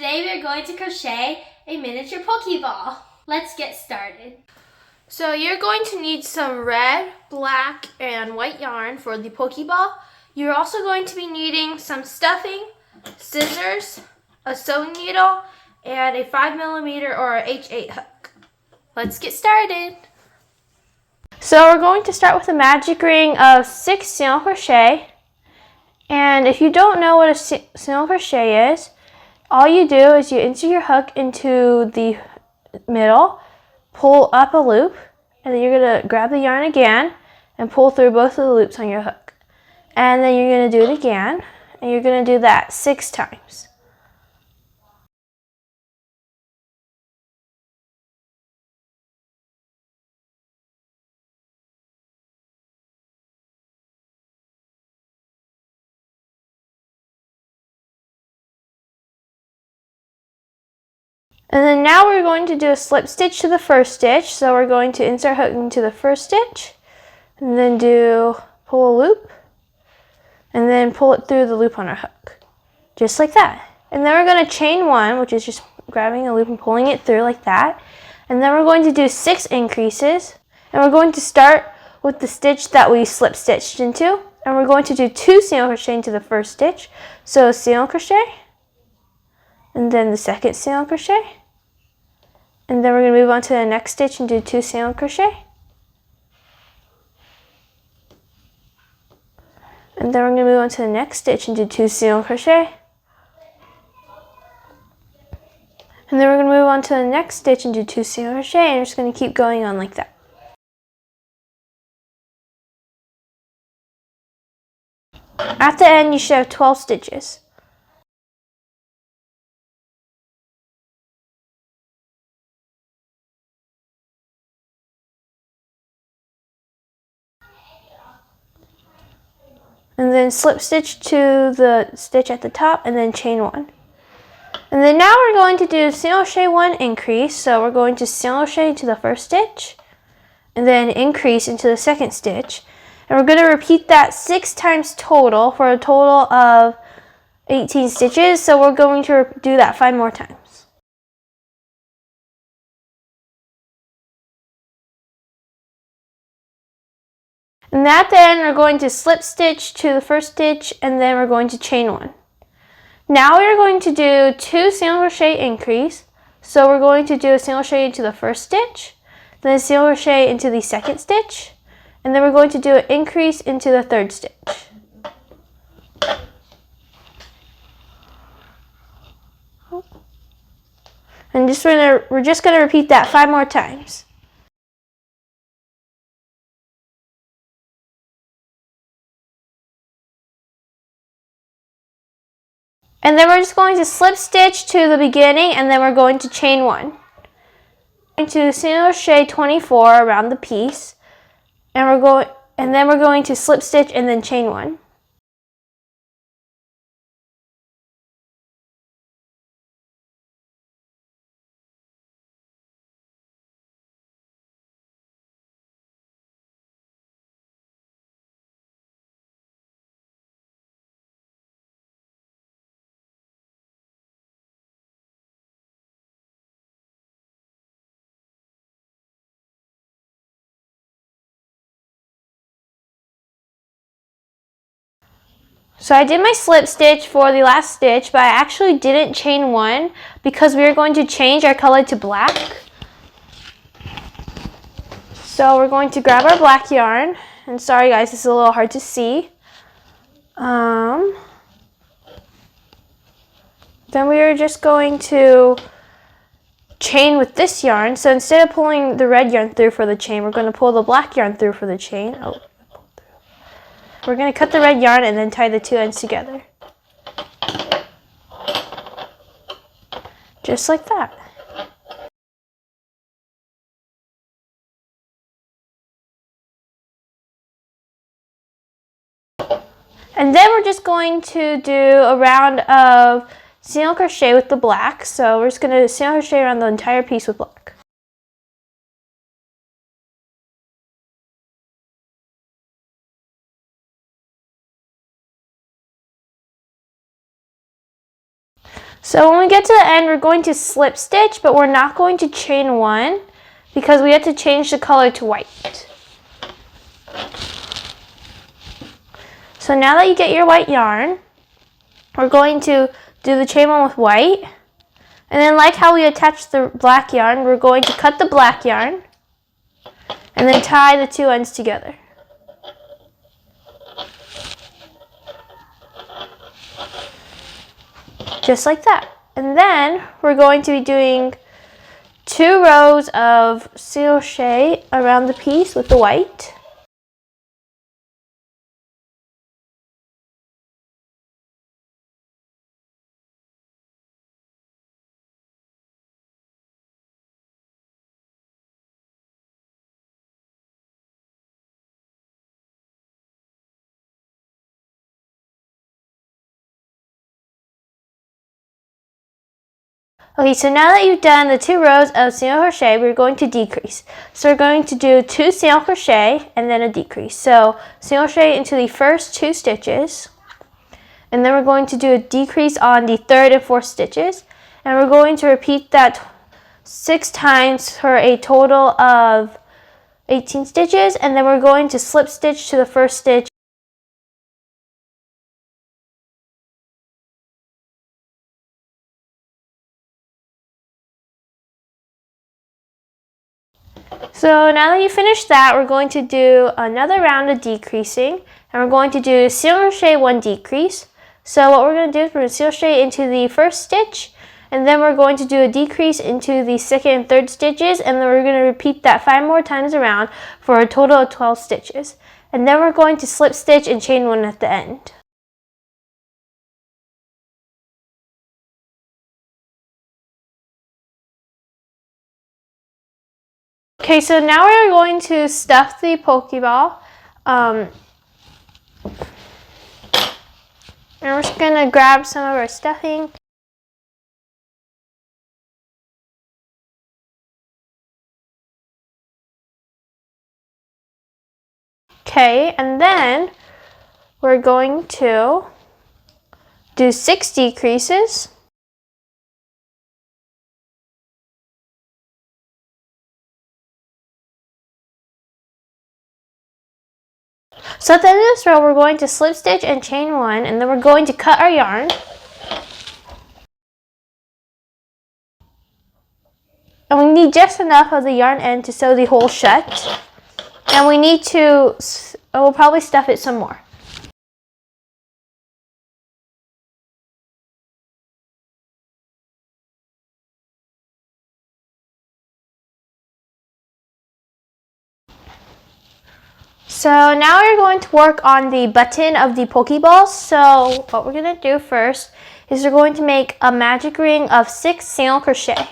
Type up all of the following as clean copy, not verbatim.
Today we are going to crochet a miniature Pokeball. Let's get started. So you're going to need some red, black, and white yarn for the Pokeball. You're also going to be needing some stuffing, scissors, a sewing needle, and a 5mm or H8 hook. Let's get started. So we're going to start with a magic ring of 6 single crochet. And if you don't know what a single crochet is, all you do is you insert your hook into the middle, pull up a loop, and then you're going to grab the yarn again and pull through both of the loops on your hook. And then you're going to do it again, and you're going to do that 6 times. And then now we're going to do a slip stitch to the first stitch. So we're going to insert hook into the first stitch, and then pull a loop, and then pull it through the loop on our hook. Just like that. And then we're going to chain 1, which is just grabbing a loop and pulling it through like that. And then we're going to do 6 increases. And we're going to start with the stitch that we slip stitched into. And we're going to do 2 single crochet into the first stitch. So single crochet, and then the second single crochet. And then we're going to move on to the next stitch and do 2 single crochet. And then we're going to move on to the next stitch and do 2 single crochet. And then we're going to move on to the next stitch and do 2 single crochet, and we're just going to keep going on like that. At the end, you should have 12 stitches. And then slip stitch to the stitch at the top, and then chain 1. And then now we're going to do single crochet 1 increase. So we're going to single crochet into the first stitch, and then increase into the second stitch. And we're going to repeat that 6 times total for a total of 18 stitches. So we're going to do that 5 more times. And at the end, we're going to slip stitch to the first stitch, and then we're going to chain 1. Now we're going to do 2 single crochet increase. So we're going to do a single crochet into the first stitch, then a single crochet into the second stitch, and then we're going to do an increase into the third stitch. And we're just going to repeat that 5 more times. And then we're just going to slip stitch to the beginning, and then we're going to chain 1. We're going to single crochet 24 around the piece, and then we're going to slip stitch and then chain 1. So I did my slip stitch for the last stitch, but I actually didn't chain 1 because we are going to change our color to black. So we're going to grab our black yarn, and sorry guys, this is a little hard to see. Then we are just going to chain with this yarn. So instead of pulling the red yarn through for the chain, we're going to pull the black yarn through for the chain. We're going to cut the red yarn and then tie the 2 ends together. Just like that. And then we're just going to do a round of single crochet with the black. So we're just going to single crochet around the entire piece with black. So when we get to the end, we're going to slip stitch, but we're not going to chain one because we have to change the color to white. So now that you get your white yarn, we're going to do the chain one with white. And then like how we attached the black yarn, we're going to cut the black yarn and then tie the two ends together. Just like that. And then we're going to be doing 2 rows of single crochet around the piece with the white. Okay, so now that you've done the 2 rows of single crochet, we're going to decrease. So we're going to do 2 single crochet and then a decrease. So single crochet into the first 2 stitches, and then we're going to do a decrease on the 3rd and 4th stitches, and we're going to repeat that 6 times for a total of 18 stitches, and then we're going to slip stitch to the first stitch. So now that you finished that, we're going to do another round of decreasing, and we're going to do single crochet 1 decrease. So what we're going to do is we're going to single crochet into the first stitch, and then we're going to do a decrease into the 2nd and 3rd stitches, and then we're going to repeat that 5 more times around for a total of 12 stitches. And then we're going to slip stitch and chain 1 at the end. Okay, so now we're going to stuff the Pokeball. And we're just going to grab some of our stuffing. Okay, and then we're going to do 6 decreases. So at the end of this row, we're going to slip stitch and chain 1, and then we're going to cut our yarn. And we need just enough of the yarn end to sew the hole shut. And we need to, we'll probably stuff it some more. So now we're going to work on the button of the Pokeball. So what we're going to do first is we're going to make a magic ring of 6 single crochet.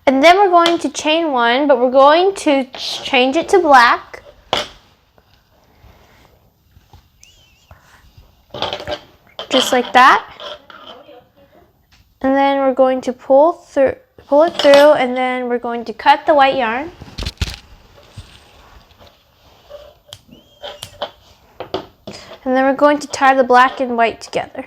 And then we're going to chain 1, but we're going to change it to black. Just like that. And then we're going to pull it through, and then we're going to cut the white yarn. And then we're going to tie the black and white together.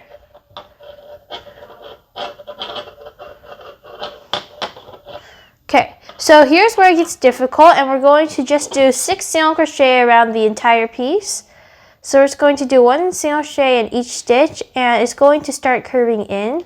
Okay, so here's where it gets difficult, and we're going to just do 6 single crochet around the entire piece. So we're just going to do 1 single crochet in each stitch, and it's going to start curving in.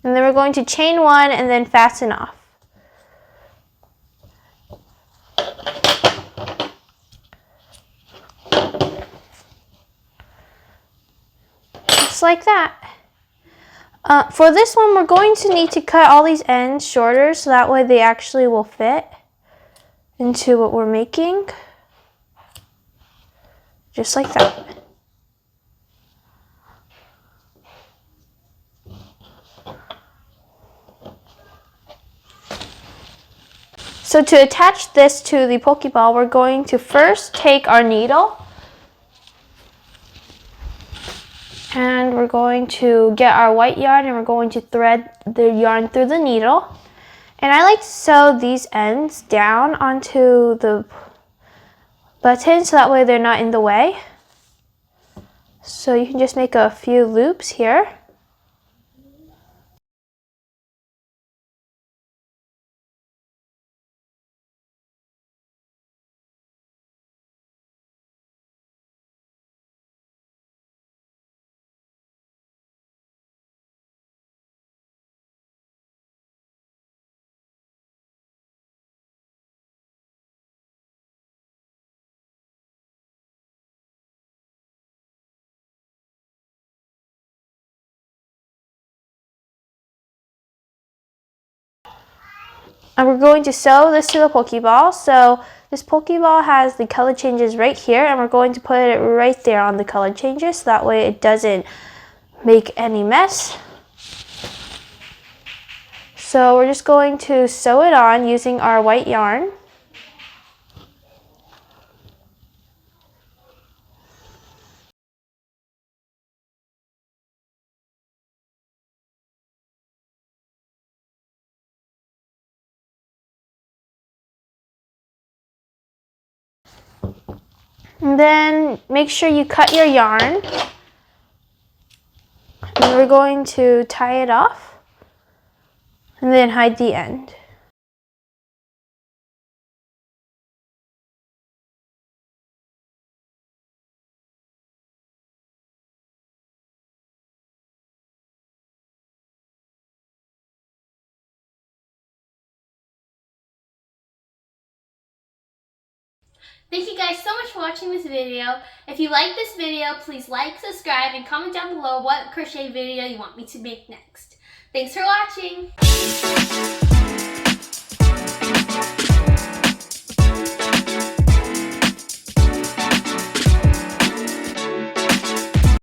And then we're going to chain 1 and then fasten off. just like that. For this one, we're going to need to cut all these ends shorter so that way they actually will fit into what we're making. Just like that. So to attach this to the Pokeball, we're going to first take our needle and we're going to get our white yarn and we're going to thread the yarn through the needle. And I like to sew these ends down onto the button so that way they're not in the way. So you can just make a few loops here. And we're going to sew this to the Pokeball. So this Pokeball has the color changes right here, and we're going to put it right there on the color changes so that way it doesn't make any mess. So we're just going to sew it on using our white yarn. And then make sure you cut your yarn. And we're going to tie it off and then hide the end. Thank you guys so much for watching this video. If you like this video, please like, subscribe, and comment down below what crochet video you want me to make next. Thanks for watching!